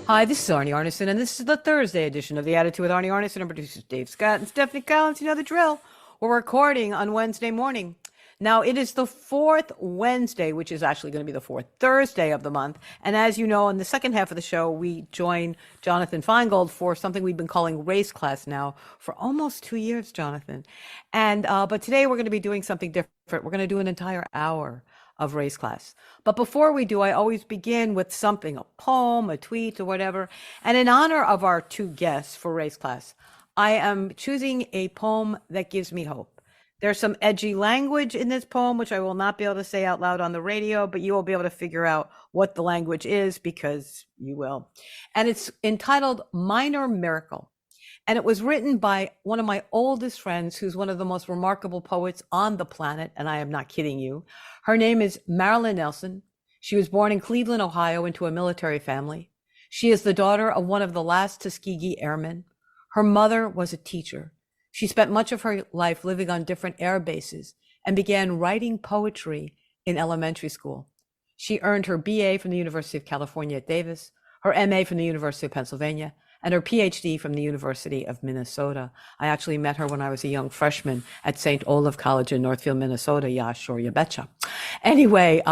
Hi, this is Arnie Arneson, and this is the Thursday edition of the Attitude with Arnie Arneson. And producers Dave Scott and Stephanie Collins. You know the drill. We're recording on Wednesday morning. Now, it is the fourth Wednesday, which is actually going to be the fourth Thursday of the month. And as you know, in the second half of the show, we join Jonathan Feingold for something we've been calling Race Class now for almost 2 years, Jonathan. And but today we're going to be doing something different. We're going to do an entire hour of Race Class. But before we do, I always begin with something, a poem, a tweet, or whatever. And in honor of our two guests for Race Class, I am choosing a poem that gives me hope. There's some edgy language in this poem, which I will not be able to say out loud on the radio, but you will be able to figure out what the language is because you will. And it's entitled Minor Miracle. And it was written by one of my oldest friends, who's one of the most remarkable poets on the planet. And I am not kidding you. Her name is Marilyn Nelson. She was born in Cleveland, Ohio, into a military family. She is the daughter of one of the last Tuskegee Airmen. Her mother was a teacher. She spent much of her life living on different air bases and began writing poetry in elementary school. She earned her BA from the University of California at Davis, her MA from the University of Pennsylvania, and her PhD from the University of Minnesota. I actually met her when I was a young freshman at St. Olaf College in Northfield, Minnesota. Yeah, sure, you betcha. Anyway,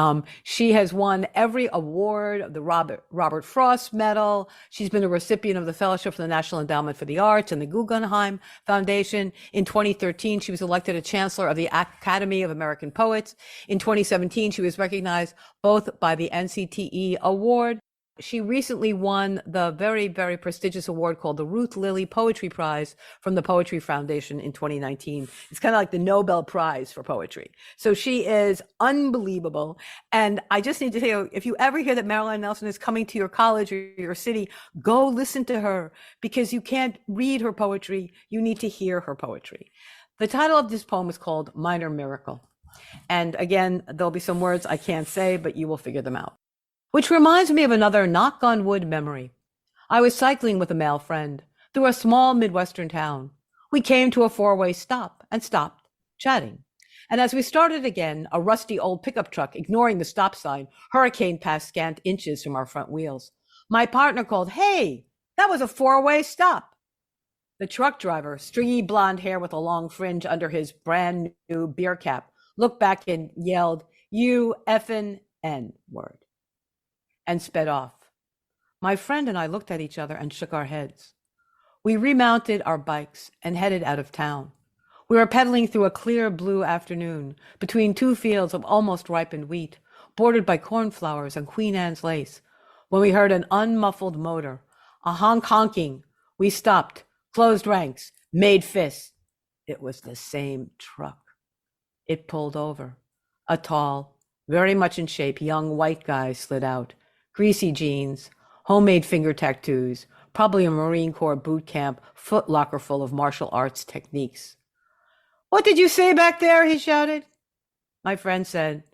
she has won every award, the Robert Frost Medal. She's been a recipient of the Fellowship from the National Endowment for the Arts and the Guggenheim Foundation. In 2013, she was elected a Chancellor of the Academy of American Poets. In 2017, she was recognized both by the NCTE Award. She recently won the very, very prestigious award called the Ruth Lilly Poetry Prize from the Poetry Foundation in 2019. It's kind of like the Nobel Prize for poetry. So she is unbelievable. And I just need to tell you, if you ever hear that Marilyn Nelson is coming to your college or your city, go listen to her, because you can't read her poetry. You need to hear her poetry. The title of this poem is called Minor Miracle. And again, there'll be some words I can't say, but you will figure them out. Which reminds me of another knock on wood memory. I was cycling with a male friend through a small Midwestern town. We came to a four-way stop and stopped, chatting. And as we started again, a rusty old pickup truck, ignoring the stop sign, hurricaned past scant inches from our front wheels. My partner called, "Hey, that was a four-way stop." The truck driver, stringy blonde hair with a long fringe under his brand new beer cap, looked back and yelled, "You effing N-word," and sped off. My friend and I looked at each other and shook our heads. We remounted our bikes and headed out of town. We were pedaling through a clear blue afternoon between two fields of almost ripened wheat, bordered by cornflowers and Queen Anne's lace, when we heard an unmuffled motor, a honking. We stopped, closed ranks, made fists. It was the same truck. It pulled over. A tall, very much in shape young white guy slid out. Greasy jeans, homemade finger tattoos, probably a Marine Corps boot camp footlocker full of martial arts techniques. "What did you say back there?" he shouted. My friend said,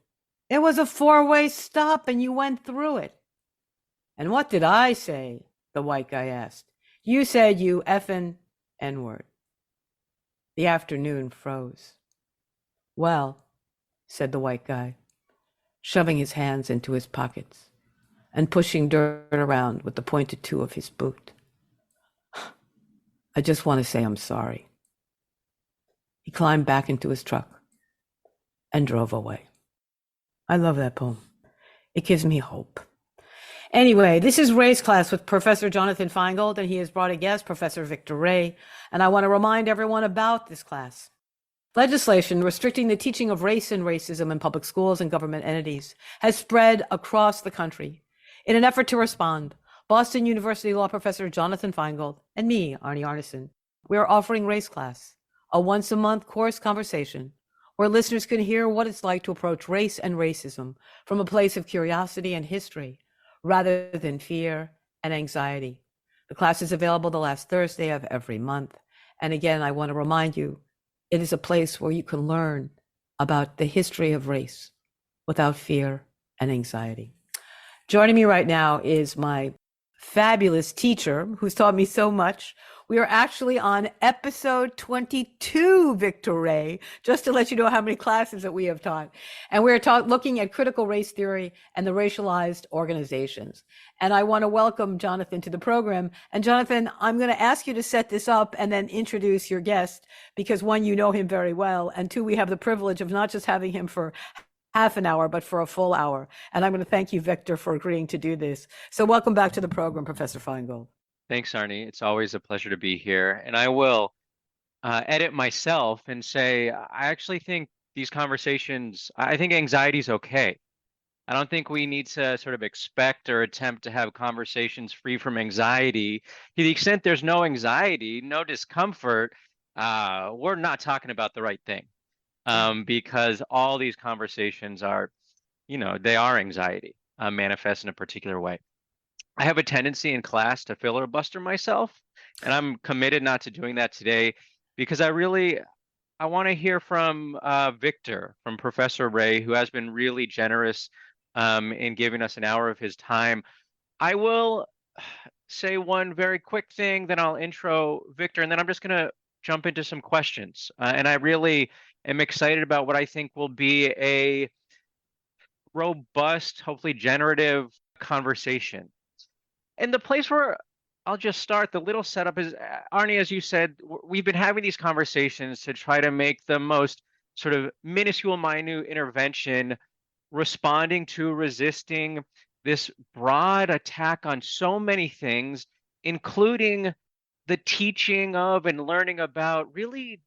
"It was a four-way stop and you went through it." "And what did I say?" the white guy asked. "You said you effing N-word." The afternoon froze. "Well," said the white guy, shoving his hands into his pockets and pushing dirt around with the pointed toe of his boot, "I just want to say I'm sorry." He climbed back into his truck and drove away. I love that poem. It gives me hope. Anyway, this is Race Class with Professor Jonathan Feingold, and he has brought a guest, Professor Victor Ray. And I want to remind everyone about this class. Legislation restricting the teaching of race and racism in public schools and government entities has spread across the country. In an effort to respond, Boston University law professor Jonathan Feingold and me, Arnie Arneson, we are offering Race Class, a once-a-month course conversation where listeners can hear what it's like to approach race and racism from a place of curiosity and history, rather than fear and anxiety. The class is available the last Thursday of every month. And again, I want to remind you, it is a place where you can learn about the history of race without fear and anxiety. Joining me right now is my fabulous teacher who's taught me so much. We are actually on episode 22, Victor Ray, just to let you know how many classes that we have taught. And we're looking at critical race theory and the racialized organizations. And I want to welcome Jonathan to the program. And Jonathan, I'm going to ask you to set this up and then introduce your guest, because one, you know him very well, and two, we have the privilege of not just having him for half an hour, but for a full hour. And I'm going to thank you, Victor, for agreeing to do this. So welcome back to the program, Professor Feingold. Thanks, Arnie. It's always a pleasure to be here. And I will edit myself and say, I actually think these conversations, I think anxiety is okay. I don't think we need to sort of expect or attempt to have conversations free from anxiety. To the extent there's no anxiety, no discomfort, we're not talking about the right thing. Because all these conversations are, they are anxiety manifest in a particular way. I have a tendency in class to filibuster myself, and I'm committed not to doing that today because I want to hear from Victor, from Professor Ray, who has been really generous in giving us an hour of his time. I will say one very quick thing, then I'll intro Victor, and then I'm just going to jump into some questions. And I really am excited about what I think will be a robust, hopefully generative conversation. And the place where I'll just start, the little setup is, Arnie, as you said, we've been having these conversations to try to make the most sort of minuscule, minute intervention, responding to, resisting this broad attack on so many things, including the teaching of and learning about really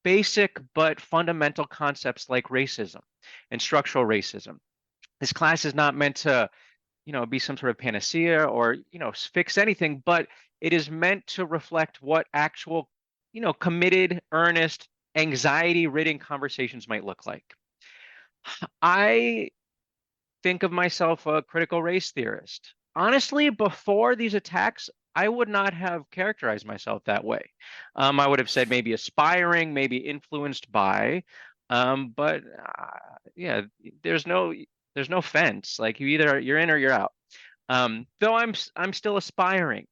basic but fundamental concepts like racism and structural racism. This class is not meant to be some sort of panacea or, fix anything, but it is meant to reflect what actual, committed, earnest, anxiety-ridden conversations might look like. I think of myself a critical race theorist. Honestly, before these attacks, I would not have characterized myself that way. I would have said maybe aspiring, maybe influenced by, but yeah, there's no fence. Like you're in or you're out. Though I'm still aspiring.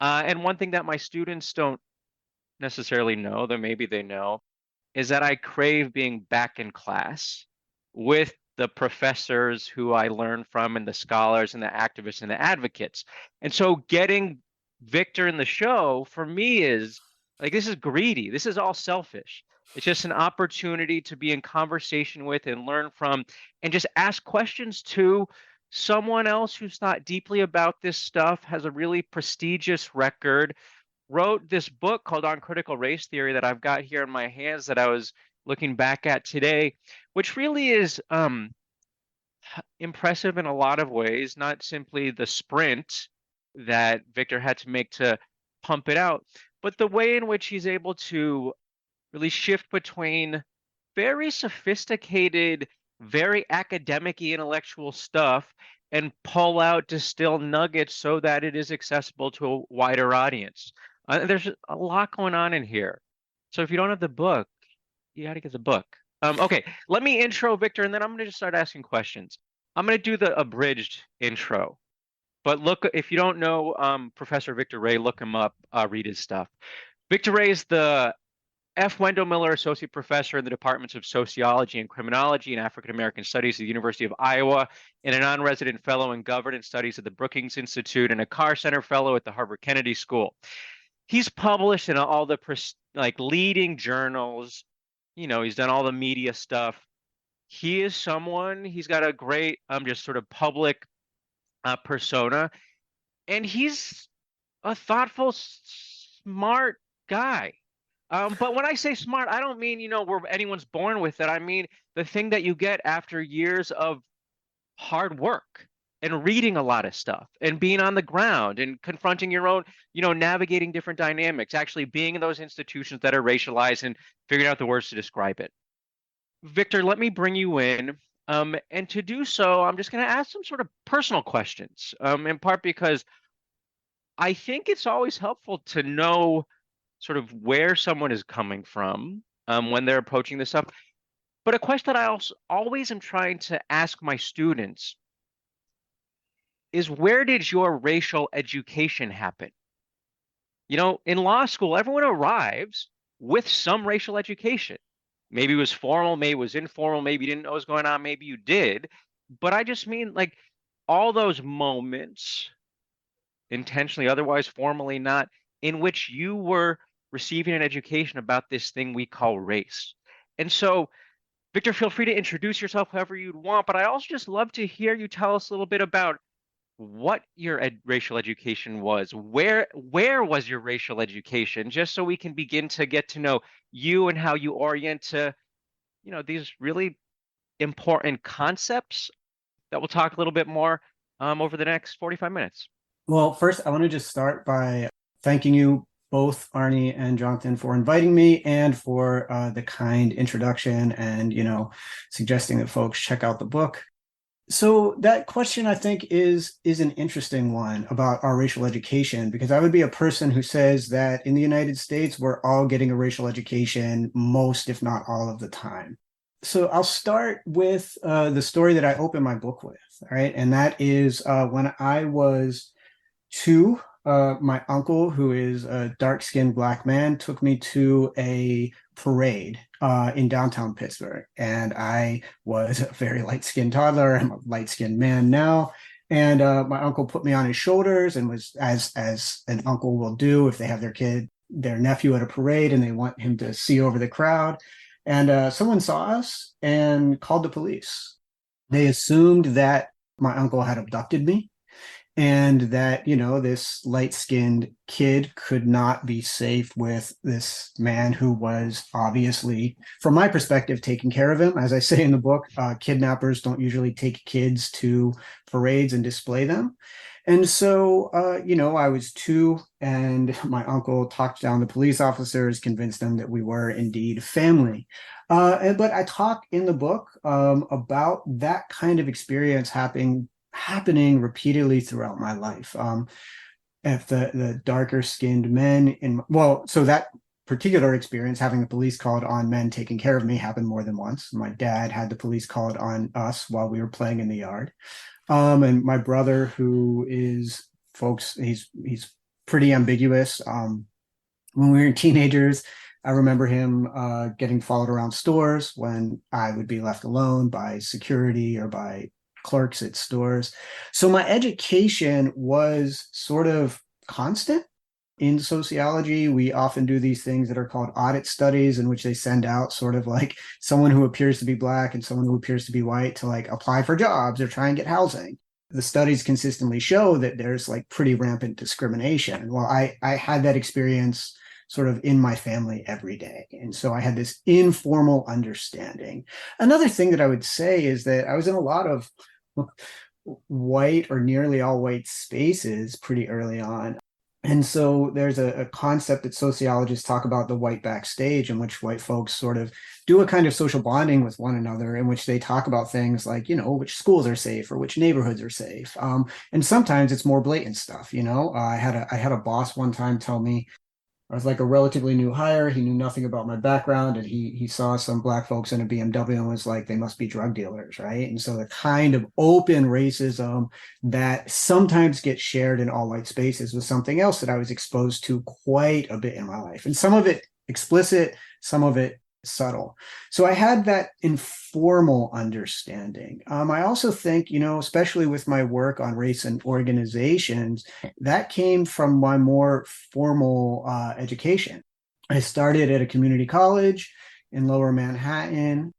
And one thing that my students don't necessarily know, though maybe they know, is that I crave being back in class with the professors who I learn from and the scholars and the activists and the advocates. And so getting Victor in the show for me is like, this is greedy. This is all selfish. It's just an opportunity to be in conversation with and learn from and just ask questions to someone else who's thought deeply about this stuff, has a really prestigious record, wrote this book called On Critical Race Theory that I've got here in my hands that I was looking back at today, which really is impressive in a lot of ways, not simply the sprint that Victor had to make to pump it out, but the way in which he's able to really shift between very sophisticated, very academic-y intellectual stuff and pull out distilled nuggets so that it is accessible to a wider audience. There's a lot going on in here. So if you don't have the book, you got to get the book. Okay, let me intro Victor, and then I'm going to just start asking questions. I'm going to do the abridged intro. But look, if you don't know Professor Victor Ray, look him up, read his stuff. Victor Ray is the F. Wendell Miller Associate Professor in the Departments of Sociology and Criminology and African American Studies at the University of Iowa, and a non-resident fellow in Governance Studies at the Brookings Institute, and a Carr Center Fellow at the Harvard Kennedy School. He's published in all the leading journals. He's done all the media stuff. He is someone, he's got a great just sort of public persona, and he's a thoughtful, smart guy. But when I say smart, I don't mean, where anyone's born with it. I mean the thing that you get after years of hard work and reading a lot of stuff and being on the ground and confronting your own, navigating different dynamics, actually being in those institutions that are racialized and figuring out the words to describe it. Victor, let me bring you in. And to do so, I'm just going to ask some sort of personal questions, in part because I think it's always helpful to know sort of where someone is coming from when they're approaching this stuff. But a question that I also always am trying to ask my students is, where did your racial education happen? In law school, everyone arrives with some racial education. Maybe it was formal, maybe it was informal, maybe you didn't know what was going on, maybe you did. But I just mean like all those moments, intentionally, otherwise, formally not, in which you were receiving an education about this thing we call race. And so, Victor, feel free to introduce yourself however you'd want, but I also just love to hear you tell us a little bit about what your racial education was. Where was your racial education? Just so we can begin to get to know you and how you orient to, these really important concepts that we'll talk a little bit more over the next 45 minutes. Well, first, I want to just start by thanking you both, Arnie and Jonathan, for inviting me and for the kind introduction and, suggesting that folks check out the book. So that question, I think, is an interesting one about our racial education, because I would be a person who says that in the United States, we're all getting a racial education most, if not all of the time. So I'll start with the story that I open my book with, all right? And that is when I was 2, my uncle, who is a dark-skinned Black man, took me to a parade in downtown Pittsburgh. And I was a very light-skinned toddler. I'm a light-skinned man now. And my uncle put me on his shoulders and was, as an uncle will do if they have their nephew at a parade and they want him to see over the crowd. And someone saw us and called the police. They assumed that my uncle had abducted me, and that, this light-skinned kid could not be safe with this man who was obviously, from my perspective, taking care of him. As I say in the book, kidnappers don't usually take kids to parades and display them. And so, I was 2, and my uncle talked down the police officers, convinced them that we were indeed family. But I talk in the book about that kind of experience happening repeatedly throughout my life. If the darker skinned men so that particular experience, having the police called on men taking care of me, happened more than once. My dad had the police called on us while we were playing in the yard. And my brother, who is, folks, he's pretty ambiguous. When we were teenagers, I remember him getting followed around stores when I would be left alone by security or by clerks at stores. So my education was sort of constant. In sociology, we often do these things that are called audit studies, in which they send out sort of like someone who appears to be Black and someone who appears to be white to like apply for jobs or try and get housing. The studies consistently show that there's like pretty rampant discrimination. Well, I had that experience sort of in my family every day. And so I had this informal understanding. Another thing that I would say is that I was in a lot of white or nearly all white spaces pretty early on. And so there's a concept that sociologists talk about, the white backstage, in which white folks sort of do a kind of social bonding with one another, in which they talk about things like, which schools are safe or which neighborhoods are safe. And sometimes it's more blatant stuff. I had a boss one time tell me, I was like a relatively new hire. He knew nothing about my background, and he saw some Black folks in a BMW and was like, they must be drug dealers, right? And so the kind of open racism that sometimes gets shared in all white spaces was something else that I was exposed to quite a bit in my life. And some of it explicit, some of it subtle. So I had that informal understanding. I also think, especially with my work on race and organizations, that came from my more formal education. I started at a community college in Lower Manhattan,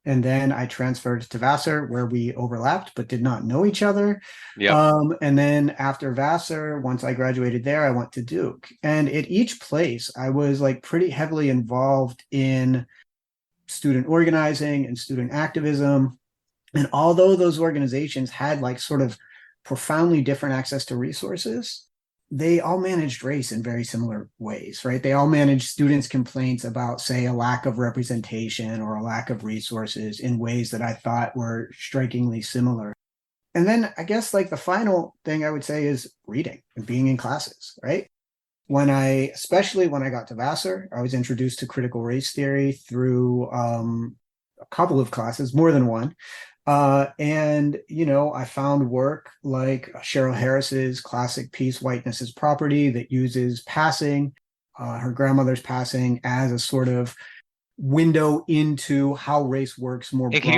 and then I transferred to Vassar, where we overlapped but did not know each other. Yeah. And then after Vassar, once I graduated there, I went to Duke. And at each place, I was like pretty heavily involved in student organizing and student activism. And although those organizations had like sort of profoundly different access to resources, they all managed race in very similar ways, right? They all managed students' complaints about, say, a lack of representation or a lack of resources in ways that I thought were strikingly similar. And then I guess like the final thing I would say is reading and being in classes, right? Especially when I got to Vassar, I was introduced to critical race theory through a couple of classes, more than one. And, I found work like Cheryl Harris's classic piece, Whiteness is Property, that uses passing, her grandmother's passing, as a sort of window into how race works more And broadly.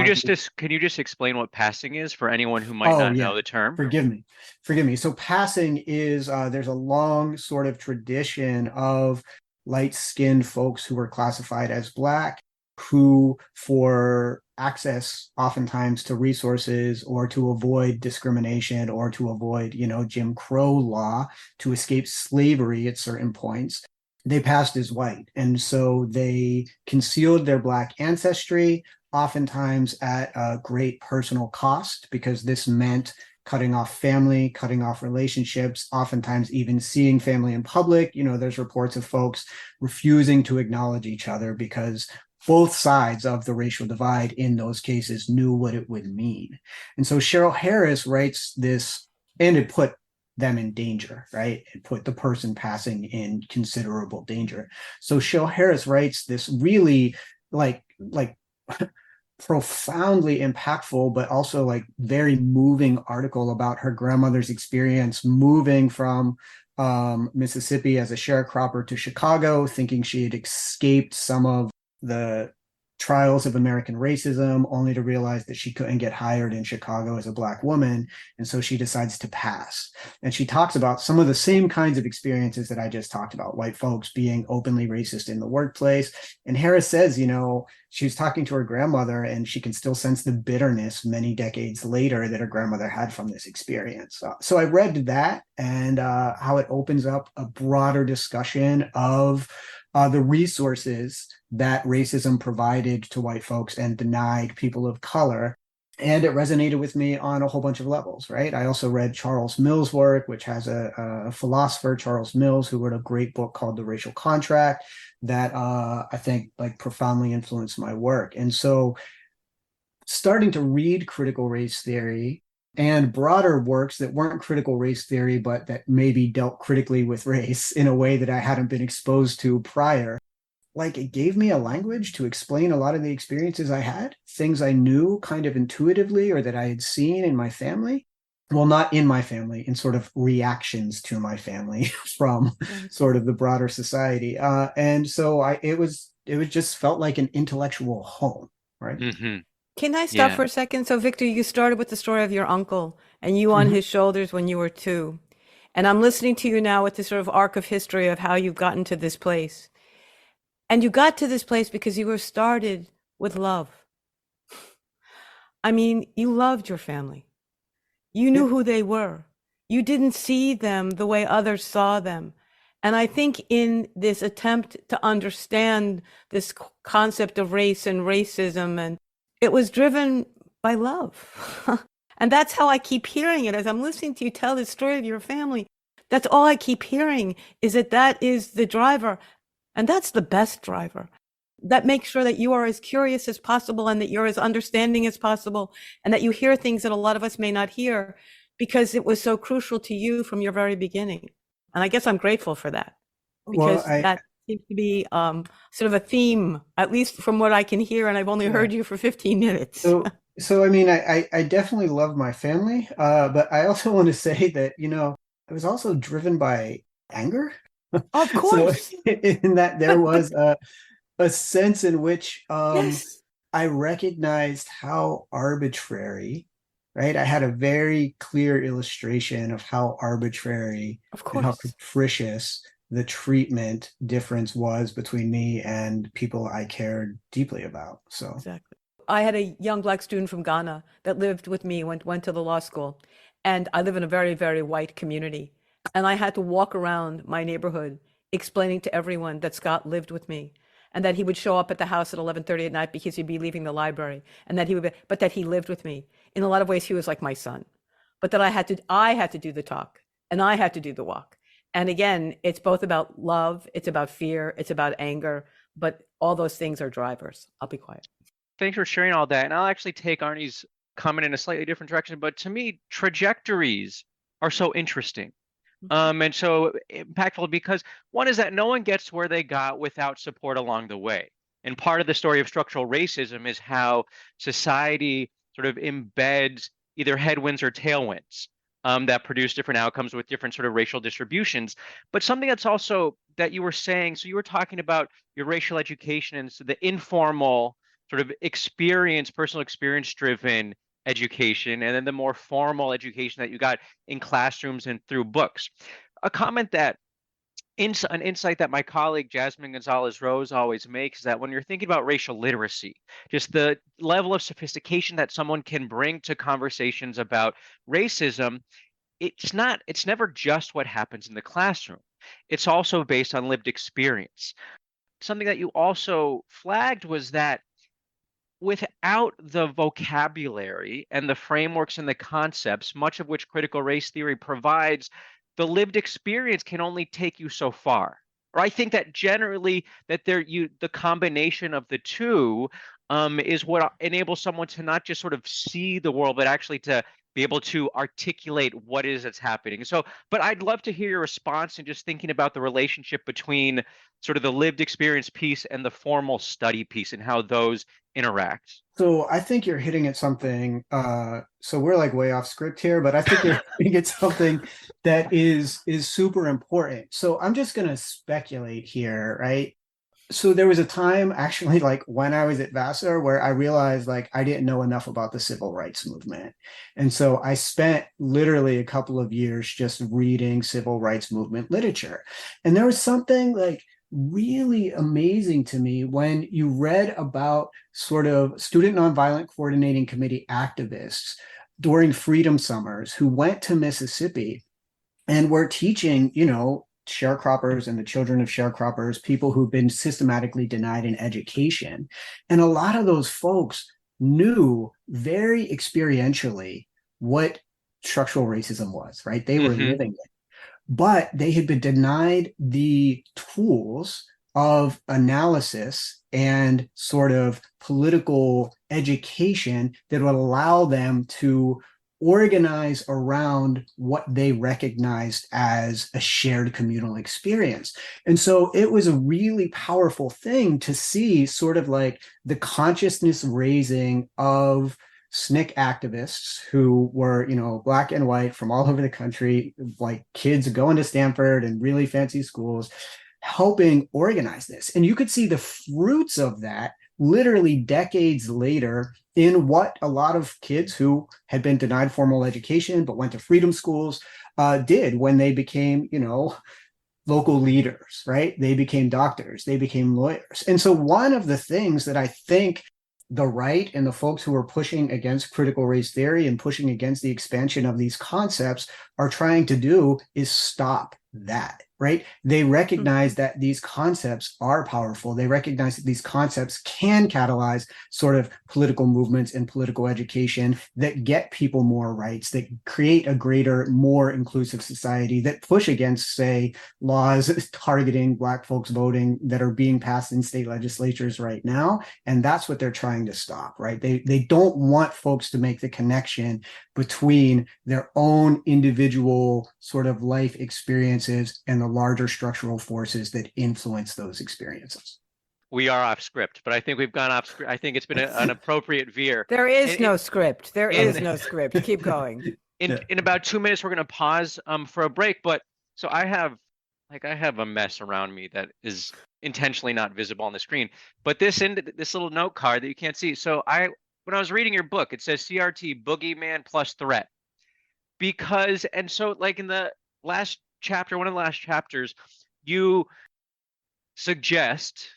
can you just explain what passing is for anyone who might Oh, not yeah. know the term? Forgive me. Forgive me. So passing is there's a long sort of tradition of light-skinned folks who were classified as Black, who, for access oftentimes to resources or to avoid discrimination or to avoid, Jim Crow law, to escape slavery at certain points, they passed as white. And so they concealed their Black ancestry, oftentimes at a great personal cost, because this meant cutting off family, cutting off relationships, oftentimes even seeing family in public. There's reports of folks refusing to acknowledge each other because both sides of the racial divide in those cases knew what it would mean. And so Cheryl Harris writes this, and it put them in danger, right? It put the person passing in considerable danger. So Cheryl Harris writes this really like profoundly impactful, but also like very moving article about her grandmother's experience moving from Mississippi as a sharecropper to Chicago, thinking she had escaped some of the trials of American racism, only to realize that she couldn't get hired in Chicago as a Black woman. And so she decides to pass. And she talks about some of the same kinds of experiences that I just talked about, white folks being openly racist in the workplace. And Harris says, she was talking to her grandmother and she can still sense the bitterness many decades later that her grandmother had from this experience. So I read that and how it opens up a broader discussion of the resources that racism provided to white folks and denied people of color. And it resonated with me on a whole bunch of levels, right? I also read Charles Mills' work, which has a philosopher, Charles Mills, who wrote a great book called The Racial Contract that I think like profoundly influenced my work. And so starting to read critical race theory and broader works that weren't critical race theory, but that maybe dealt critically with race in a way that I hadn't been exposed to prior, like it gave me a language to explain a lot of the experiences I had, things I knew kind of intuitively or that I had seen in my family. Well, not in my family, in sort of reactions to my family from Right. sort of the broader society. And so it just felt like an intellectual home, right? Hmm. Can I stop Yeah. for a second? So, Victor, you started with the story of your uncle and you on Mhm. his shoulders when you were 2. And I'm listening to you now with this sort of arc of history of how you've gotten to this place. And you got to this place because you were started with love. I mean, you loved your family. You Yeah. knew who they were. You didn't see them the way others saw them. And I think in this attempt to understand this concept of race and racism, and it was driven by love. And that's how I keep hearing it as I'm listening to you tell the story of your family. That's all I keep hearing is that that is the driver. And that's the best driver. That makes sure that you are as curious as possible and that you're as understanding as possible and that you hear things that a lot of us may not hear because it was so crucial to you from your very beginning. And I guess I'm grateful for that Well, because that seems to be sort of a theme, at least from what I can hear. And I've only yeah. heard you for 15 minutes. So I mean, I definitely love my family, but I also want to say that, I was also driven by anger. Of So course. in that there was a sense in which Yes. I recognized how arbitrary, right? I had a very clear illustration of how arbitrary Of and how course. capricious the treatment difference was between me and people I cared deeply about. So, Exactly. I had a young Black student from Ghana that lived with me, went to the law school. And I live in a very, very white community. And I had to walk around my neighborhood explaining to everyone that Scott lived with me and that he would show up at the house at 11:30 at night because he'd be leaving the library and that he would be, but that he lived with me. In a lot of ways, he was like my son, but that I had to do the talk and I had to do the walk. And again, it's both about love, it's about fear, it's about anger, but all those things are drivers. I'll be quiet. Thanks for sharing all that. And I'll actually take Arnie's comment in a slightly different direction. But to me, trajectories are so interesting. And so impactful because one is that no one gets where they got without support along the way. And part of the story of structural racism is how society sort of embeds either headwinds or tailwinds that produce different outcomes with different sort of racial distributions. But something that's also that you were saying, so you were talking about your racial education and so the informal sort of experience, personal experience driven education, and then the more formal education that you got in classrooms and through books. A comment that an insight that my colleague Jasmine Gonzalez Rose always makes is that when you're thinking about racial literacy, just the level of sophistication that someone can bring to conversations about racism, it's never just what happens in the classroom. It's also based on lived experience. Something that you also flagged was that without the vocabulary and the frameworks and the concepts, much of which critical race theory provides, the lived experience can only take you so far. Or I think that generally that the combination of the two is what enables someone to not just sort of see the world, but actually to be able to articulate what it is that's happening. So, but I'd love to hear your response and just thinking about the relationship between sort of the lived experience piece and the formal study piece and how those interact. So I think you're hitting at something. So we're like way off script here, but I think you're hitting at something that is super important. So I'm just gonna speculate here, right? So there was a time actually like when I was at Vassar where I realized like I didn't know enough about the civil rights movement. And so I spent literally a couple of years just reading civil rights movement literature. And there was something like really amazing to me when you read about sort of student nonviolent coordinating committee activists during freedom summers who went to Mississippi and were teaching, sharecroppers and the children of sharecroppers, people who've been systematically denied an education. And a lot of those folks knew very experientially what structural racism was, right? They were living it. But they had been denied the tools of analysis and sort of political education that would allow them to organize around what they recognized as a shared communal experience. And so it was a really powerful thing to see sort of like the consciousness raising of SNCC activists who were, black and white from all over the country, like kids going to Stanford and really fancy schools, helping organize this. And you could see the fruits of that literally decades later in what a lot of kids who had been denied formal education but went to freedom schools did when they became, local leaders, right? They became doctors, they became lawyers. And so one of the things that I think the right and the folks who are pushing against critical race theory and pushing against the expansion of these concepts are trying to do is stop that, right? They recognize that these concepts are powerful. They recognize that these concepts can catalyze sort of political movements and political education that get people more rights, that create a greater, more inclusive society, that push against, say, laws targeting Black folks voting that are being passed in state legislatures right now. And that's what they're trying to stop, right? They don't want folks to make the connection between their own individual sort of life experiences and the larger structural forces that influence those experiences. We are off script, but I think we've gone off script. I think it's been an appropriate veer. There is no script. There is no script. Keep going. In about 2 minutes, we're going to pause for a break. But so I have a mess around me that is intentionally not visible on the screen. But this little note card that you can't see. So when I was reading your book, it says CRT boogeyman plus threat. And so like in the last chapter, one of the last chapters, you suggest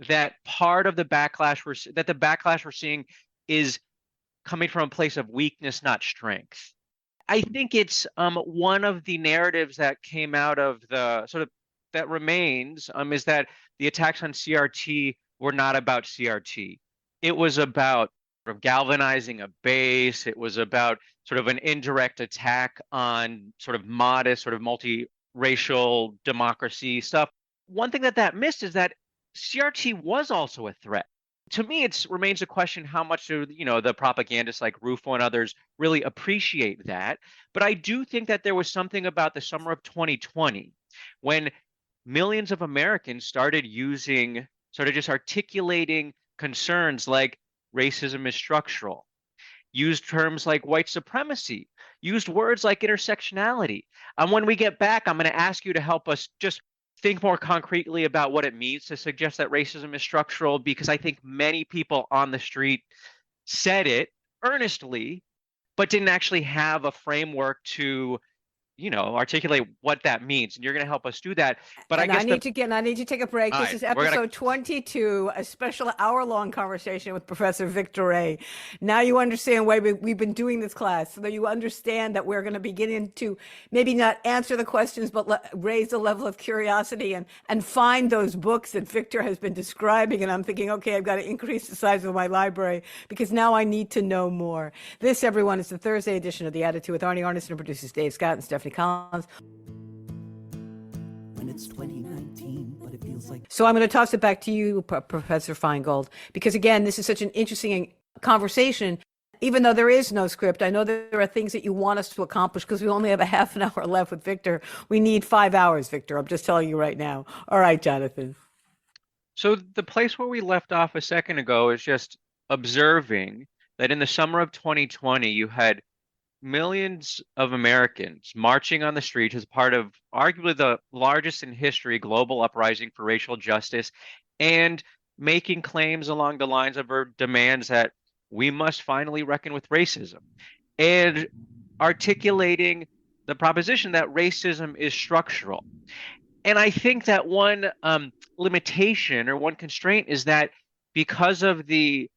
that part of the backlash we're seeing is coming from a place of weakness, not strength. I think it's one of the narratives that came out of the sort of that remains is that the attacks on CRT were not about CRT. It was about sort of galvanizing a base. It was about sort of an indirect attack on sort of modest, sort of multiracial democracy stuff. One thing that missed is that CRT was also a threat. To me, it remains a question how much do the propagandists like Rufo and others really appreciate that. But I do think that there was something about the summer of 2020 when millions of Americans started just articulating concerns like racism is structural. used terms like white supremacy, used words like intersectionality. And when we get back, I'm going to ask you to help us just think more concretely about what it means to suggest that racism is structural, because I think many people on the street said it earnestly, but didn't actually have a framework to, articulate what that means. And you're going to help us do that. But I And guess I need to take a break. All This right, is we're gonna episode 22, a special hour-long conversation with Professor Victor Ray. Now you understand why we've been doing this class, so that you understand that we're going to begin to maybe not answer the questions, but raise the level of curiosity and find those books that Victor has been describing. And I'm thinking, okay, I've got to increase the size of my library because now I need to know more. This, everyone, is the Thursday edition of The Attitude with Arnie Arnesen, and producers Dave Scott and Stephanie Collins. When it's 2019, but it feels like. So I'm going to toss it back to you, Professor Feingold, because again, this is such an interesting conversation. Even though there is no script, I know there are things that you want us to accomplish because we only have a half an hour left with Victor. We need 5 hours, Victor. I'm just telling you right now. All right, Jonathan. So the place where we left off a second ago is just observing that in the summer of 2020, you had millions of Americans marching on the streets as part of arguably the largest in history global uprising for racial justice, and making claims along the lines of her demands that we must finally reckon with racism, and articulating the proposition that racism is structural. And I think that one limitation or one constraint is that because of the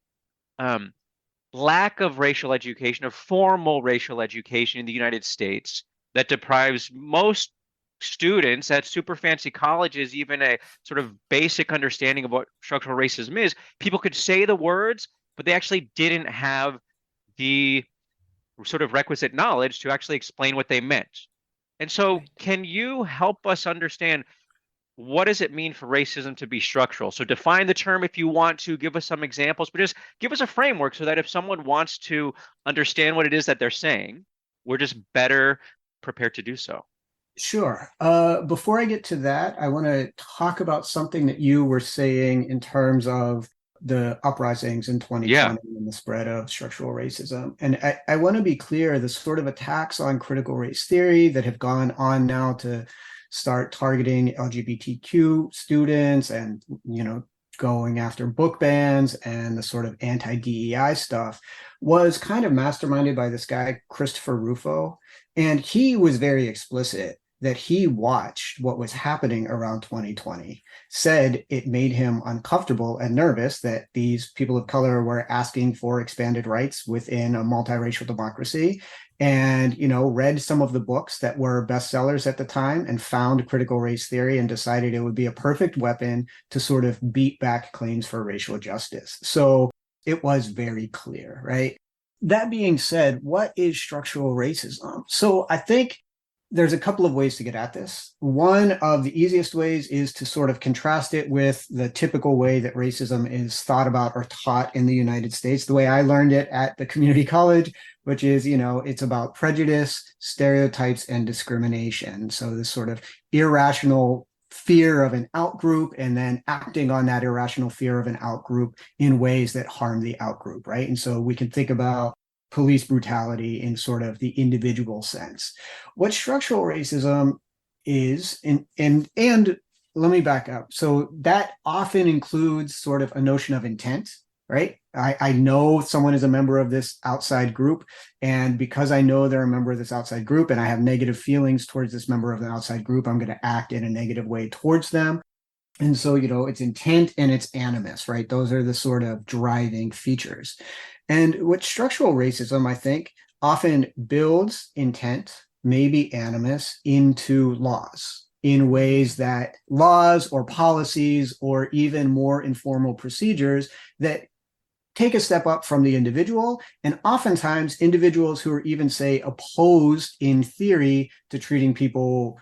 lack of racial education, of formal racial education in the United States, that deprives most students at super fancy colleges even a sort of basic understanding of what structural racism is. People could say the words, but they actually didn't have the sort of requisite knowledge to actually explain what they meant. And so can you help us understand, what does it mean for racism to be structural? So define the term if you want to, give us some examples, but just give us a framework so that if someone wants to understand what it is that they're saying, we're just better prepared to do so. Sure. Before I get to that, I want to talk about something that you were saying in terms of the uprisings in 2020 and the spread of structural racism. And I want to be clear, the sort of attacks on critical race theory that have gone on now to start targeting LGBTQ students and, going after book bans and the sort of anti-DEI stuff was kind of masterminded by this guy, Christopher Rufo. And he was very explicit that he watched what was happening around 2020, said it made him uncomfortable and nervous that these people of color were asking for expanded rights within a multiracial democracy, and, read some of the books that were bestsellers at the time and found critical race theory and decided it would be a perfect weapon to sort of beat back claims for racial justice. So it was very clear, right? That being said, what is structural racism? So I think there's a couple of ways to get at this. One of the easiest ways is to sort of contrast it with the typical way that racism is thought about or taught in the United States, the way I learned it at the community college, which is, it's about prejudice, stereotypes, and discrimination. So this sort of irrational fear of an outgroup and then acting on that irrational fear of an outgroup in ways that harm the outgroup, right? And so we can think about police brutality in sort of the individual sense. What structural racism is, and let me back up. So that often includes sort of a notion of intent, right? I know someone is a member of this outside group, and because I know they're a member of this outside group and I have negative feelings towards this member of the outside group, I'm going to act in a negative way towards them. And so, it's intent and it's animus, right? Those are the sort of driving features. And what structural racism, I think, often builds intent, maybe animus, into laws in ways that laws or policies or even more informal procedures that take a step up from the individual, and oftentimes individuals who are even, say, opposed in theory to treating people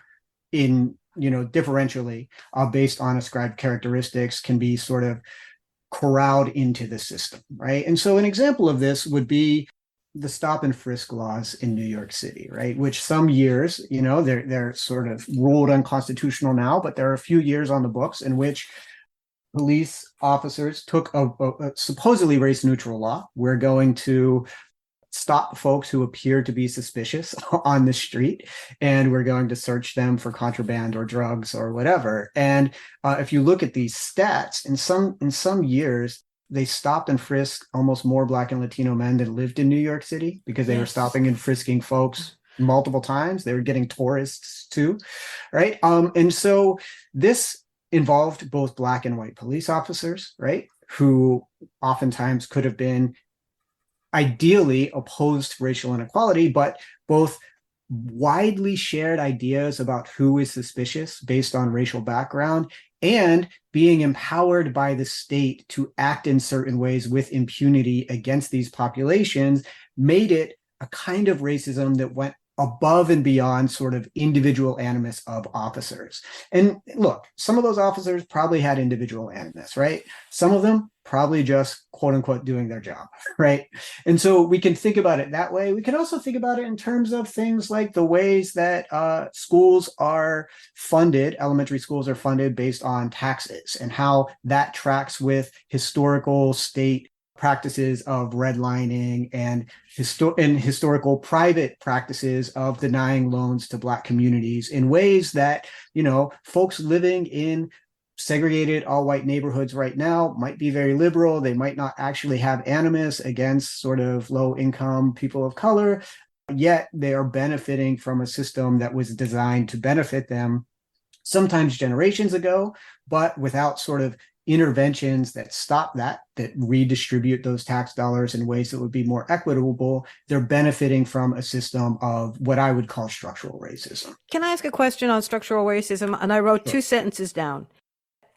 in, differentially based on ascribed characteristics can be sort of corralled into the system, right? And so an example of this would be the stop and frisk laws in New York City, right? Which some years, they're sort of ruled unconstitutional now, but there are a few years on the books in which police officers took a supposedly race-neutral law. We're going to stop folks who appear to be suspicious on the street, and we're going to search them for contraband or drugs or whatever. And if you look at these stats, in some years, they stopped and frisked almost more Black and Latino men that lived in New York City because they were stopping and frisking folks multiple times. They were getting tourists too, right? And so this involved both Black and white police officers, right? Who oftentimes could have been ideally opposed to racial inequality, but both widely shared ideas about who is suspicious based on racial background and being empowered by the state to act in certain ways with impunity against these populations made it a kind of racism that went above and beyond sort of individual animus of officers. And look, some of those officers probably had individual animus, right? Some of them probably just quote unquote doing their job, right? And so we can think about it that way. We can also think about it in terms of things like the ways that schools are funded, elementary schools are funded based on taxes, and how that tracks with historical state practices of redlining and historical private practices of denying loans to Black communities in ways that, you know, folks living in segregated all white neighborhoods right now might be very liberal. They might not actually have animus against sort of low income people of color, yet they are benefiting from a system that was designed to benefit them sometimes generations ago, but without sort of interventions that stop that redistribute those tax dollars in ways that would be more equitable. They're benefiting from a system of what I would call structural racism. Can I ask a question on structural racism? And I wrote two sentences down.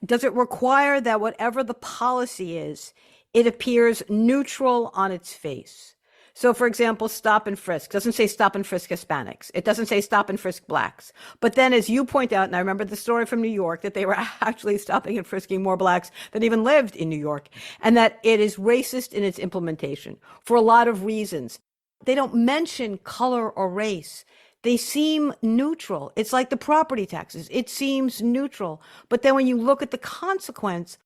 Does it require that whatever the policy is, it appears neutral on its face? So, for example, stop and frisk doesn't say stop and frisk Hispanics. It doesn't say stop and frisk Blacks. But then, as you point out, and I remember the story from New York, that they were actually stopping and frisking more Blacks than even lived in New York, and that it is racist in its implementation for a lot of reasons. They don't mention color or race. They seem neutral. It's like the property taxes. It seems neutral. But then when you look at the consequence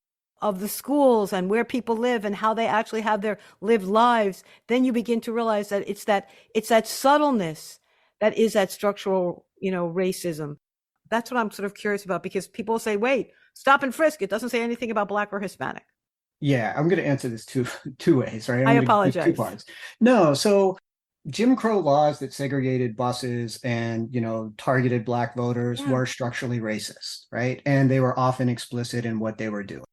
of the schools and where people live and how they actually have their lived lives, then you begin to realize that it's that subtleness that is that structural, racism. That's what I'm sort of curious about, because people say, wait, stop and frisk. It doesn't say anything about Black or Hispanic. Yeah, I'm going to answer this two ways, right? I apologize. Two parts. No, so Jim Crow laws that segregated buses and, targeted Black voters were structurally racist, right? And they were often explicit in what they were doing.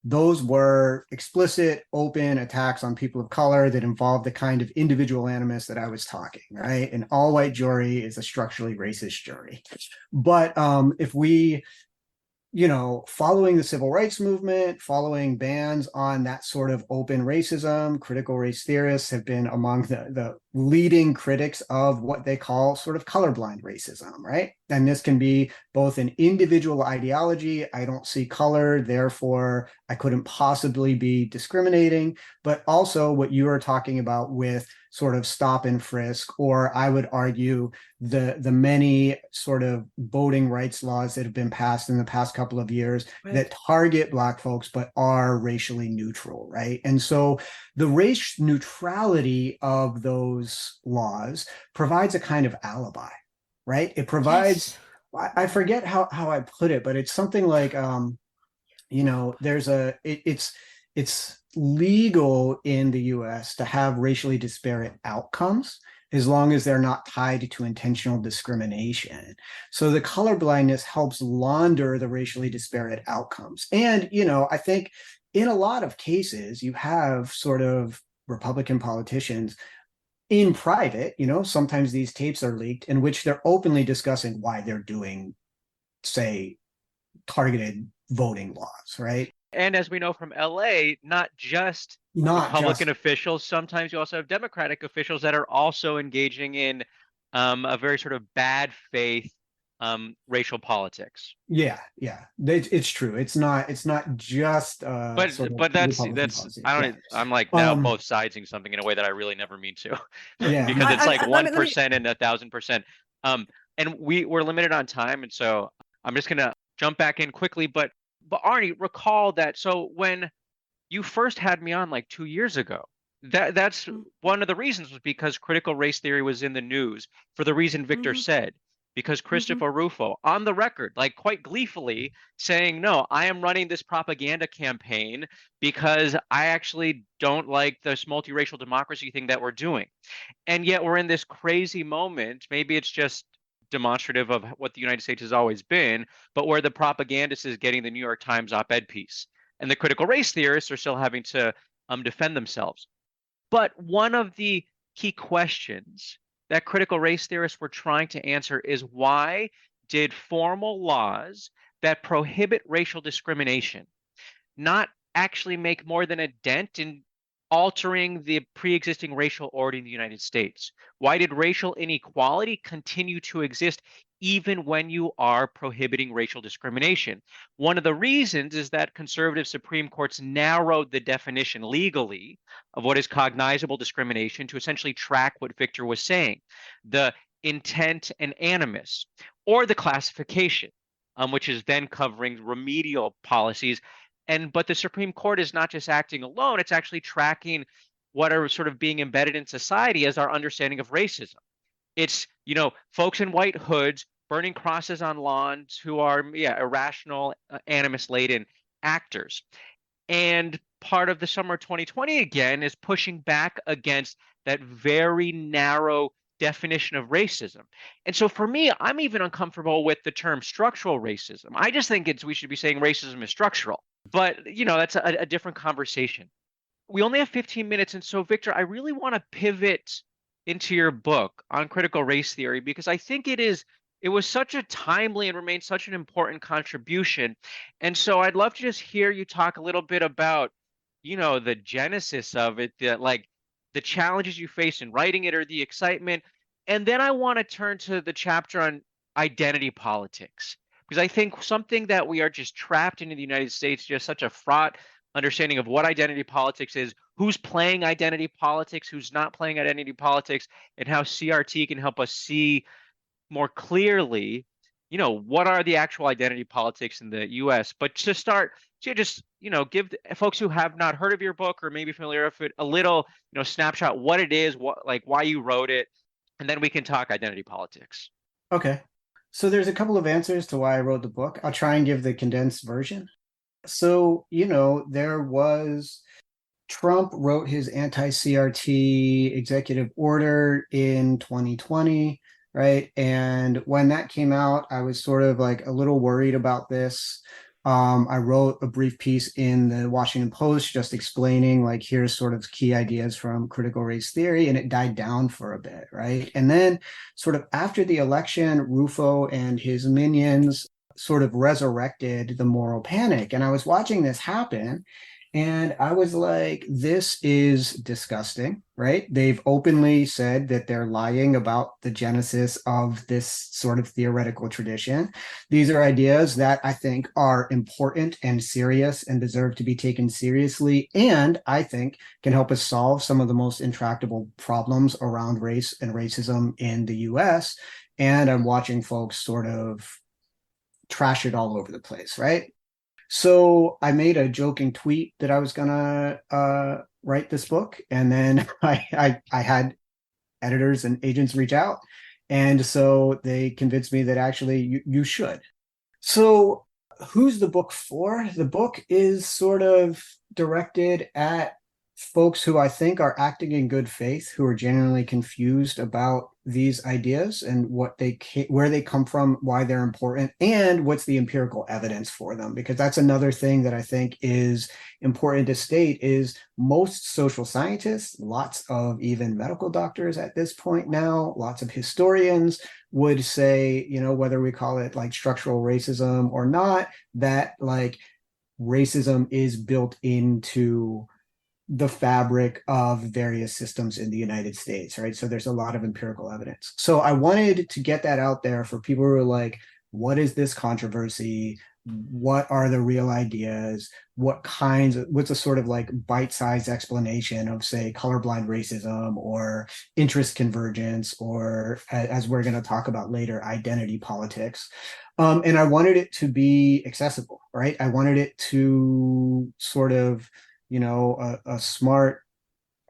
Those were explicit, open attacks on people of color that involved the kind of individual animus that I was talking, right? An all-white jury is a structurally racist jury. But if we, following the civil rights movement, following bans on that sort of open racism, critical race theorists have been among the leading critics of what they call sort of colorblind racism, right? And this can be both an individual ideology, I don't see color, therefore I couldn't possibly be discriminating, but also what you are talking about with sort of stop and frisk, or I would argue the many sort of voting rights laws that have been passed in the past couple of years that target Black folks but are racially neutral, right? And so the race neutrality of those laws provides a kind of alibi, right? It provides, I forget how I put it, but it's something like, it's legal in the US to have racially disparate outcomes as long as they're not tied to intentional discrimination. So the colorblindness helps launder the racially disparate outcomes. And, I think in a lot of cases, you have sort of Republican politicians in private, sometimes these tapes are leaked in which they're openly discussing why they're doing, say, targeted voting laws, right? And as we know from LA, not just Republican officials, sometimes you also have Democratic officials that are also engaging in a very sort of bad faith racial politics. Yeah, it's true. It's not just but that's I'm like now both sidesing something in a way that I really never mean to. Yeah. Because it's like 1% and 1,000%. And we're limited on time, and so I'm just gonna jump back in quickly, but Arnie, recall that, so when you first had me on like 2 years ago, That's Mm, one of the reasons, was because critical race theory was in the news for the reason Victor mhm, said. Because mhm. Christopher Rufo, on the record, like quite gleefully, saying, "No, I am running this propaganda campaign because I actually don't like this multiracial democracy thing that we're doing." And yet we're in this crazy moment. Maybe it's just demonstrative of what the United States has always been, but where the propagandist is getting the New York Times op-ed piece, and the critical race theorists are still having to defend themselves. But one of the key questions that critical race theorists were trying to answer is, why did formal laws that prohibit racial discrimination not actually make more than a dent in altering the pre-existing racial order in the United States? Why did racial inequality continue to exist even when you are prohibiting racial discrimination? One of the reasons is that conservative Supreme Courts narrowed the definition legally of what is cognizable discrimination to essentially track what Victor was saying, the intent and animus, or the classification, which is then covering remedial policies. But the Supreme Court is not just acting alone, it's actually tracking what are sort of being embedded in society as our understanding of racism. It's, folks in white hoods burning crosses on lawns who are, irrational, animus laden actors. And part of the summer of 2020 again is pushing back against that very narrow definition of racism. And so for me, I'm even uncomfortable with the term structural racism. I just think we should be saying racism is structural. But, that's a different conversation. We only have 15 minutes. And so, Victor, I really want to pivot into your book on critical race theory, because I think it was such a timely and remains such an important contribution. And so I'd love to just hear you talk a little bit about, the genesis of it, the challenges you faced in writing it, or the excitement. And then I want to turn to the chapter on identity politics, because I think something that we are just trapped in the United States, just such a fraught understanding of what identity politics is, who's playing identity politics, who's not playing identity politics, and how CRT can help us see more clearly, what are the actual identity politics in the US. But to start, to just, give folks who have not heard of your book or maybe familiar with it a little, snapshot what it is, why you wrote it, and then we can talk identity politics. Okay. So there's a couple of answers to why I wrote the book. I'll try and give the condensed version. So, there was Trump wrote his anti-CRT executive order in 2020, right? And when that came out, I was sort of like a little worried about this. I wrote a brief piece in the Washington Post just explaining, like, here's sort of key ideas from critical race theory, and it died down for a bit, right? And then sort of after the election, Rufo and his minions sort of resurrected the moral panic. And I was watching this happen, and I was like, this is disgusting, right? They've openly said that they're lying about the genesis of this sort of theoretical tradition. These are ideas that I think are important and serious and deserve to be taken seriously, and I think can help us solve some of the most intractable problems around race and racism in the US. And I'm watching folks sort of trash it all over the place, right? So I made a joking tweet that I was gonna write this book, and then I had editors and agents reach out, and so they convinced me that actually you should. So who's the book for? The book is sort of directed at folks who I think are acting in good faith, who are genuinely confused about these ideas and where they come from, why they're important, and what's the empirical evidence for them. Because that's another thing that I think is important to state is most social scientists, lots of even medical doctors at this point now, lots of historians would say, whether we call it like structural racism or not, that like racism is built into the fabric of various systems in the United States, right? So there's a lot of empirical evidence. So I wanted to get that out there for people who are like, what is this controversy? What are the real ideas? What's a sort of like bite-sized explanation of, say, colorblind racism or interest convergence, or as we're going to talk about later, identity politics. And I wanted it to be accessible, right? I wanted it to sort of, a smart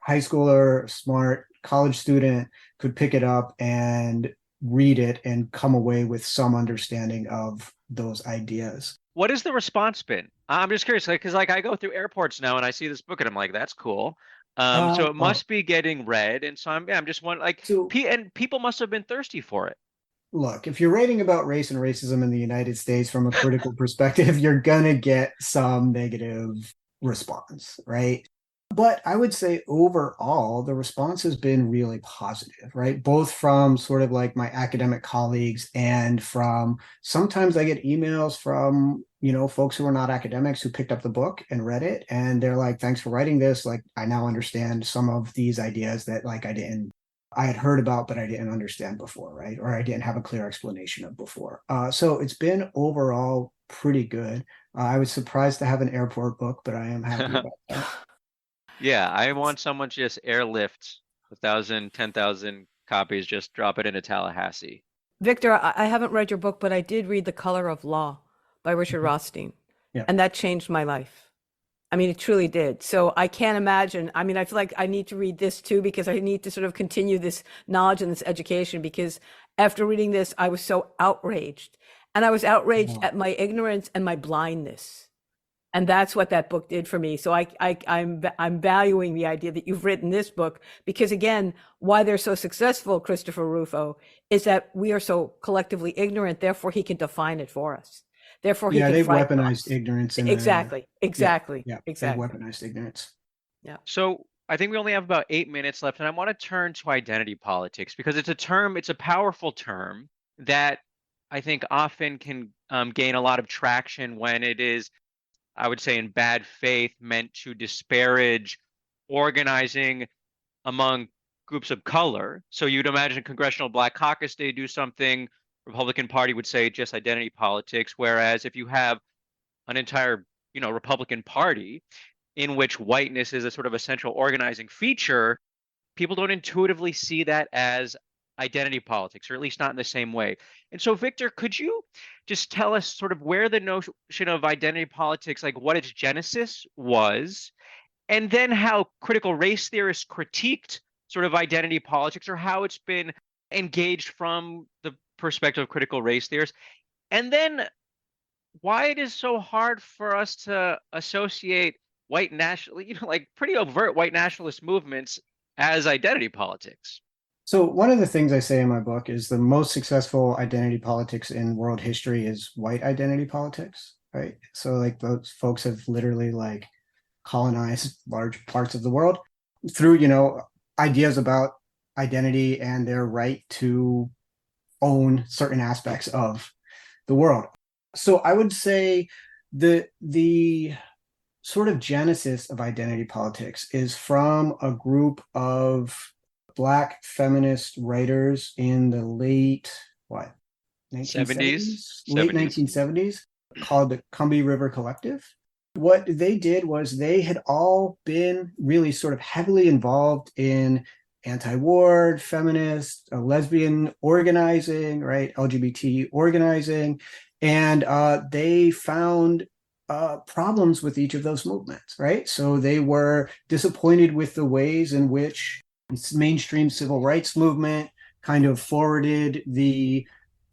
high schooler, smart college student could pick it up and read it and come away with some understanding of those ideas. What has the response been? I'm just curious, like, because like I go through airports now and I see this book and I'm like, that's cool. So it Oh, must be getting read, and so I'm just wondering, like, so and people must have been thirsty for it. look, if you're writing about race and racism in the United States from a critical perspective, you're gonna get some negative response, right? But I would say overall, the response has been really positive, right? Both from sort of like my academic colleagues and from sometimes I get emails from, folks who are not academics who picked up the book and read it. And they're like, thanks for writing this. Like, I now understand some of these ideas that like I had heard about, but I didn't understand before, right? Or I didn't have a clear explanation of before. So it's been overall pretty good. I was surprised to have an airport book, but I am happy about that. Yeah, I want someone to just airlift 1,000, 10,000 copies, just drop it into Tallahassee. Victor, I haven't read your book, but I did read The Color of Law by Richard Rothstein, Yeah. and that changed my life. I mean, it truly did. So I can't imagine. I mean, I feel like I need to read this too because I need to sort of continue this knowledge and this education because after reading this, I was so outraged. And I was outraged Wow. at my ignorance and my blindness. And that's what that book did for me. So I'm valuing the idea that you've written this book because again, why they're so successful, Christopher Rufo, is that we are so collectively ignorant. Therefore, he can define it for us. Therefore, he Yeah, can they've fight for weaponized us. ignorance in Exactly, exactly, yeah, they've exactly. weaponized ignorance. So I think we only have about 8 minutes left, and I want to turn to identity politics because it's a term, it's a powerful term that I think often can gain a lot of traction when it is, I would say, in bad faith, meant to disparage organizing among groups of color. So you'd imagine Congressional Black Caucus Day do something, Republican Party would say just identity politics. Whereas if you have an entire, Republican Party in which whiteness is a sort of a central organizing feature, people don't intuitively see that as identity politics, or at least not in the same way. And so, Victor, could you just tell us sort of where the notion of identity politics, like what its genesis was, and then how critical race theorists critiqued sort of identity politics, or how it's been engaged from the perspective of critical race theorists, and then why it is so hard for us to associate white national, like pretty overt white nationalist movements as identity politics. So one of the things I say in my book is the most successful identity politics in world history is white identity politics, right? So like those folks have literally like colonized large parts of the world through, ideas about identity and their right to own certain aspects of the world. So I would say the sort of genesis of identity politics is from a group of Black feminist writers in the late, what, 1970s? 70s. Late 1970s, called the Combahee River Collective. What they did was they had all been really sort of heavily involved in anti-war, feminist, lesbian organizing, right? LGBT organizing. And they found problems with each of those movements, right? So they were disappointed with the ways in which mainstream civil rights movement kind of forwarded the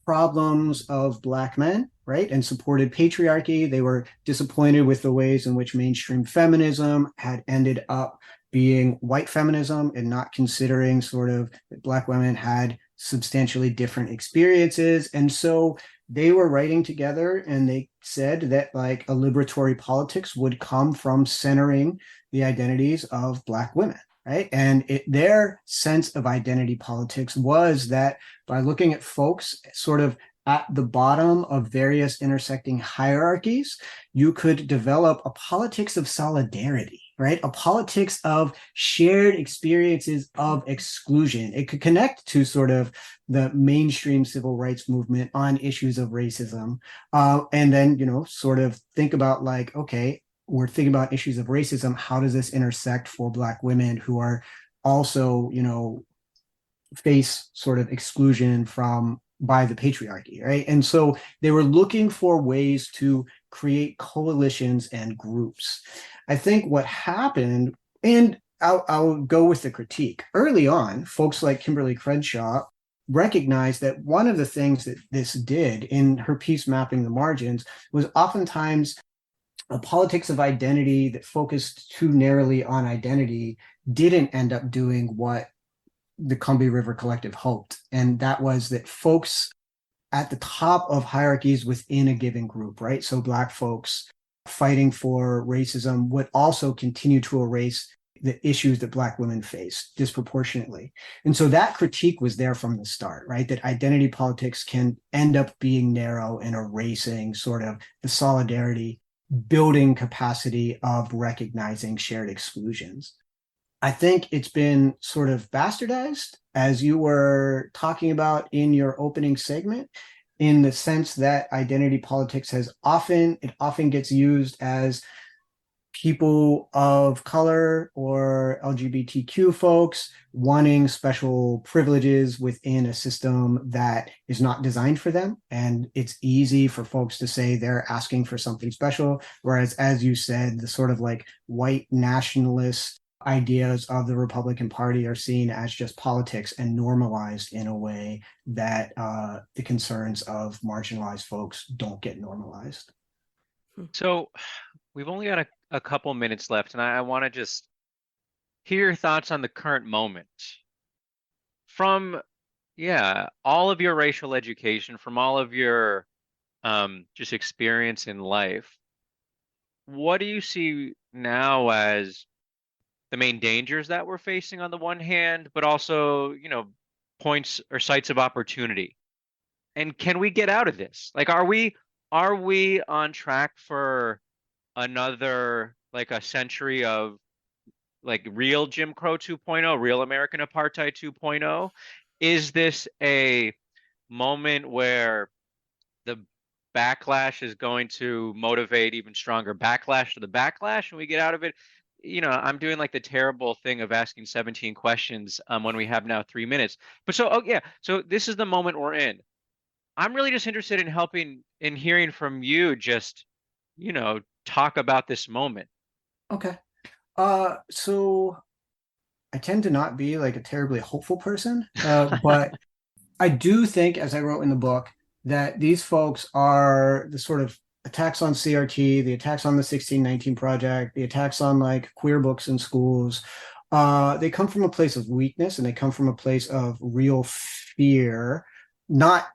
problems of Black men, right? And supported patriarchy. They were disappointed with the ways in which mainstream feminism had ended up being white feminism and not considering sort of that Black women had substantially different experiences. And so they were writing together and they said that like a liberatory politics would come from centering the identities of Black women, right? And their sense of identity politics was that by looking at folks sort of at the bottom of various intersecting hierarchies, you could develop a politics of solidarity, right? A politics of shared experiences of exclusion. It could connect to sort of the mainstream civil rights movement on issues of racism. And then, sort of think about like, okay, we're thinking about issues of racism. How does this intersect for Black women who are also, face sort of exclusion by the patriarchy, right? And so they were looking for ways to create coalitions and groups. I think what happened, and I'll go with the critique. Early on, folks like Kimberly Crenshaw recognized that one of the things that this did in her piece Mapping the Margins was oftentimes a politics of identity that focused too narrowly on identity didn't end up doing what the Columbia River Collective hoped. And that was that folks at the top of hierarchies within a given group, right? So Black folks fighting for racism would also continue to erase the issues that Black women face disproportionately. And so that critique was there from the start, right? That identity politics can end up being narrow and erasing sort of the solidarity, building capacity of recognizing shared exclusions. I think it's been sort of bastardized, as you were talking about in your opening segment, in the sense that identity politics often gets used as people of color or LGBTQ folks wanting special privileges within a system that is not designed for them. And it's easy for folks to say they're asking for something special. Whereas, as you said, the sort of like white nationalist ideas of the Republican Party are seen as just politics and normalized in a way that the concerns of marginalized folks don't get normalized. So we've only got a couple minutes left, and I want to just hear your thoughts on the current moment. From, all of your racial education, from all of your just experience in life, what do you see now as the main dangers that we're facing on the one hand, but also, points or sites of opportunity? And can we get out of this? Like, are we on track for another like a century of like real Jim Crow 2.0, real American apartheid 2.0? Is this a moment where the backlash is going to motivate even stronger backlash to the backlash and we get out of it? I'm doing like the terrible thing of asking 17 questions when we have now 3 minutes. But so this is the moment we're in. I'm really just interested in hearing from you, just, talk about this moment. Okay. So I tend to not be like a terribly hopeful person, but I do think, as I wrote in the book, that these folks are the sort of attacks on CRT, the attacks on the 1619 Project, the attacks on like queer books in schools. They come from a place of weakness and they come from a place of real fear, not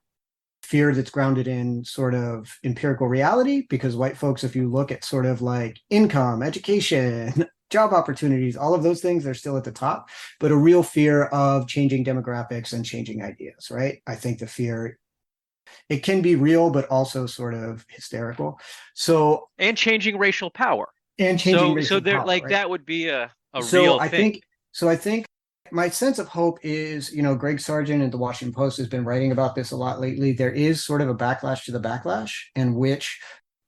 fear that's grounded in sort of empirical reality, because white folks, if you look at sort of like income, education, job opportunities, all of those things, they're still at the top, but a real fear of changing demographics and changing ideas, right? I think the fear, it can be real, but also sort of hysterical. So, and changing racial power. And changing racial there, power, like right? that would be a real thing. I think my sense of hope is, Greg Sargent at the Washington Post has been writing about this a lot lately. There is sort of a backlash to the backlash in which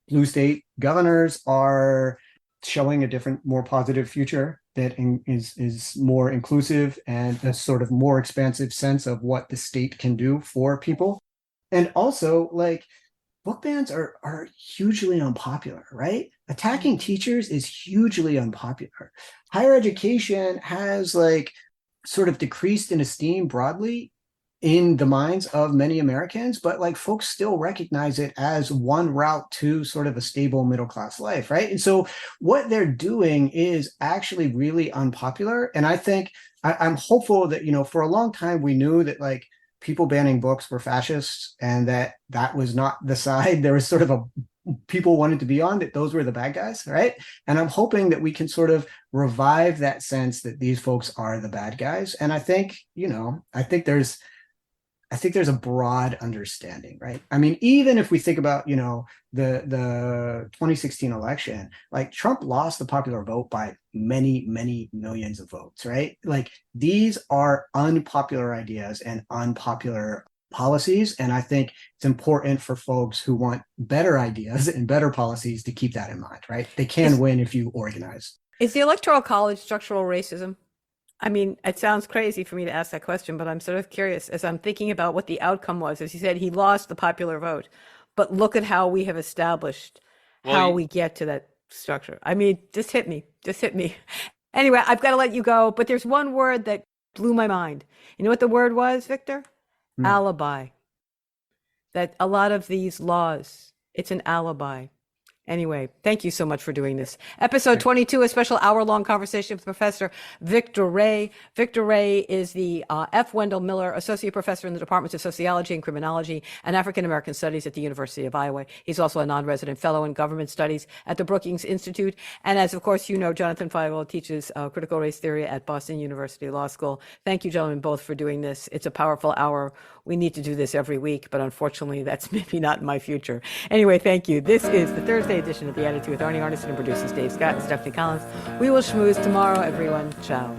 blue state governors are showing a different, more positive future that is more inclusive and a sort of more expansive sense of what the state can do for people. And also, like, book bans are hugely unpopular, right? Attacking teachers is hugely unpopular. Higher education has like sort of decreased in esteem broadly in the minds of many Americans, but like folks still recognize it as one route to sort of a stable middle class life, right? And so what they're doing is actually really unpopular. And I think I'm hopeful that, for a long time we knew that like people banning books were fascists and that was not the side. There was sort of a people wanted to be on, that those were the bad guys, right? And I'm hoping that we can sort of revive that sense that these folks are the bad guys. And I think, I think there's a broad understanding, right? I mean, even if we think about, the 2016 election, like Trump lost the popular vote by many, many millions of votes, right? Like these are unpopular ideas and unpopular policies. And I think it's important for folks who want better ideas and better policies to keep that in mind, right? They can win if you organize. Is the Electoral College structural racism? I mean, it sounds crazy for me to ask that question, but I'm sort of curious as I'm thinking about what the outcome was. As you said, he lost the popular vote, but look at how we have established how we get to that structure. I mean, just hit me. Anyway, I've got to let you go, but there's one word that blew my mind. You know what the word was, Victor? No. Alibi. That a lot of these laws, it's an alibi. Anyway, thank you so much for doing this. Episode 22, a special hour-long conversation with Professor Victor Ray. Victor Ray is the F. Wendell Miller Associate Professor in the Departments of Sociology and Criminology and African American Studies at the University of Iowa. He's also a non-resident fellow in government studies at the Brookings Institute. And as, of course, you know, Jonathan Feiwel teaches critical race theory at Boston University Law School. Thank you, gentlemen, both for doing this. It's a powerful hour. We need to do this every week, but unfortunately, that's maybe not in my future. Anyway, thank you. This is the Thursday edition of The Attitude with Arnie Arnesen and producers Dave Scott and Stephanie Collins. We will schmooze tomorrow, everyone. Ciao.